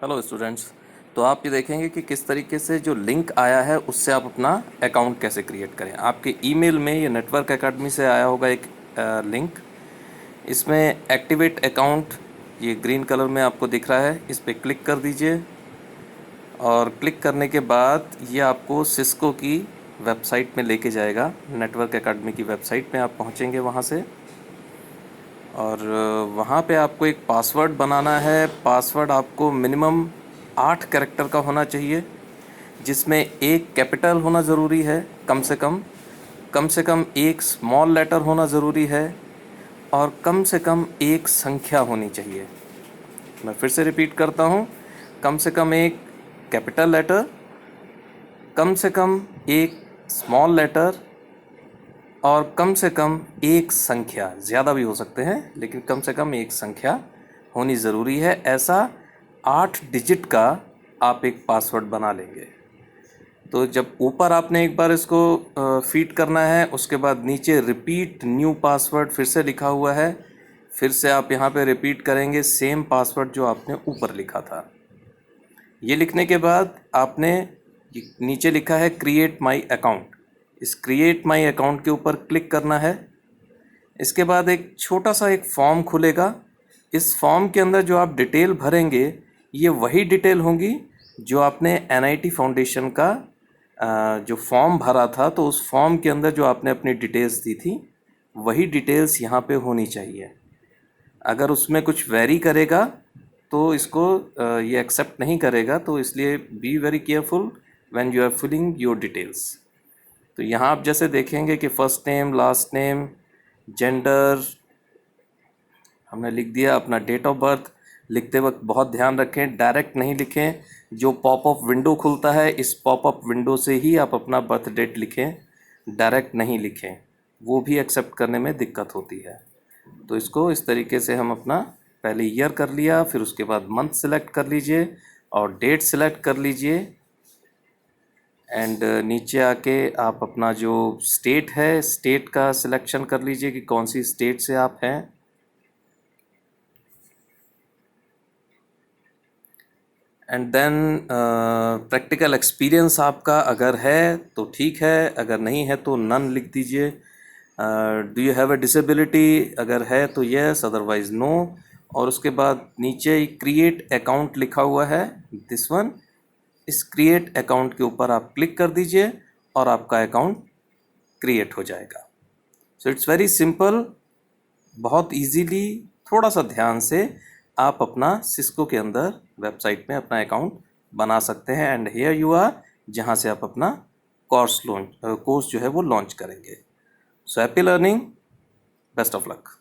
Hello students. तो आप ये देखेंगे कि किस तरीके से जो लिंक आया है उससे आप अपना अकाउंट कैसे क्रिएट करें। आपके ईमेल में ये नेटवर्क एकेडमी से आया होगा एक लिंक। इसमें एक्टिवेट अकाउंट ये ग्रीन कलर में आपको दिख रहा है, इस पर क्लिक कर दीजिए और क्लिक करने के बाद ये आपको सिस्को की वेबसाइट में लेके जाएगा। नेटवर्क एकेडमी की वेबसाइट में आप पहुँचेंगे वहाँ से और वहाँ पे आपको एक पासवर्ड बनाना है। पासवर्ड आपको मिनिमम 8 कैरेक्टर का होना चाहिए, जिसमें एक कैपिटल होना ज़रूरी है, कम से कम एक स्मॉल लेटर होना ज़रूरी है और कम से कम एक संख्या होनी चाहिए। मैं फिर से रिपीट करता हूँ, कम से कम एक कैपिटल लेटर, कम से कम एक स्मॉल लेटर और कम से कम एक संख्या। ज़्यादा भी हो सकते हैं लेकिन कम से कम एक संख्या होनी ज़रूरी है। ऐसा 8 डिजिट का आप एक पासवर्ड बना लेंगे। तो जब ऊपर आपने एक बार इसको फीड करना है, उसके बाद नीचे रिपीट न्यू पासवर्ड फिर से लिखा हुआ है। फिर से आप यहाँ पे रिपीट करेंगे सेम पासवर्ड जो आपने ऊपर लिखा था। ये लिखने के बाद आपने नीचे लिखा है क्रिएट माई अकाउंट, इस क्रिएट माई अकाउंट के ऊपर क्लिक करना है। इसके बाद एक छोटा सा एक फॉर्म खुलेगा। इस फॉर्म के अंदर जो आप डिटेल भरेंगे ये वही डिटेल होंगी जो आपने एनआईटी फाउंडेशन का जो फॉर्म भरा था, तो उस फॉर्म के अंदर जो आपने अपनी डिटेल्स दी थी वही डिटेल्स यहाँ पे होनी चाहिए। अगर उसमें कुछ वेरी करेगा तो इसको ये एक्सेप्ट नहीं करेगा, तो इसलिए be very careful when you are filling your details. तो यहाँ आप जैसे देखेंगे कि first name, last name, gender हमने लिख दिया। अपना डेट ऑफ बर्थ लिखते वक्त बहुत ध्यान रखें, डायरेक्ट नहीं लिखें। जो पॉपअप विंडो खुलता है, इस पॉपअप विंडो से ही आप अपना बर्थ डेट लिखें, डायरेक्ट नहीं लिखें, वो भी एक्सेप्ट करने में दिक्कत होती है। तो इसको इस तरीके से हम अपना पहले ईयर कर लिया, फिर उसके बाद मंथ सेलेक्ट कर लीजिए और डेट सेलेक्ट कर लीजिए। एंड नीचे आके आप अपना जो स्टेट है, स्टेट का सिलेक्शन कर लीजिए कि कौन सी स्टेट से आप हैं। एंड देन प्रैक्टिकल एक्सपीरियंस आपका अगर है तो ठीक है, अगर नहीं है तो नन लिख दीजिए। Do you have a disability, अगर है तो येस, अदरवाइज नो। और उसके बाद नीचे क्रिएट अकाउंट लिखा हुआ है, दिस वन, इस क्रिएट अकाउंट के ऊपर आप क्लिक कर दीजिए और आपका अकाउंट क्रिएट हो जाएगा। सो इट्स वेरी सिंपल, बहुत इजीली, थोड़ा सा ध्यान से आप अपना सिस्को के अंदर वेबसाइट में अपना अकाउंट बना सकते हैं। एंड हियर यू आर, जहाँ से आप अपना कोर्स जो है वो लॉन्च करेंगे। So happy learning, best of luck.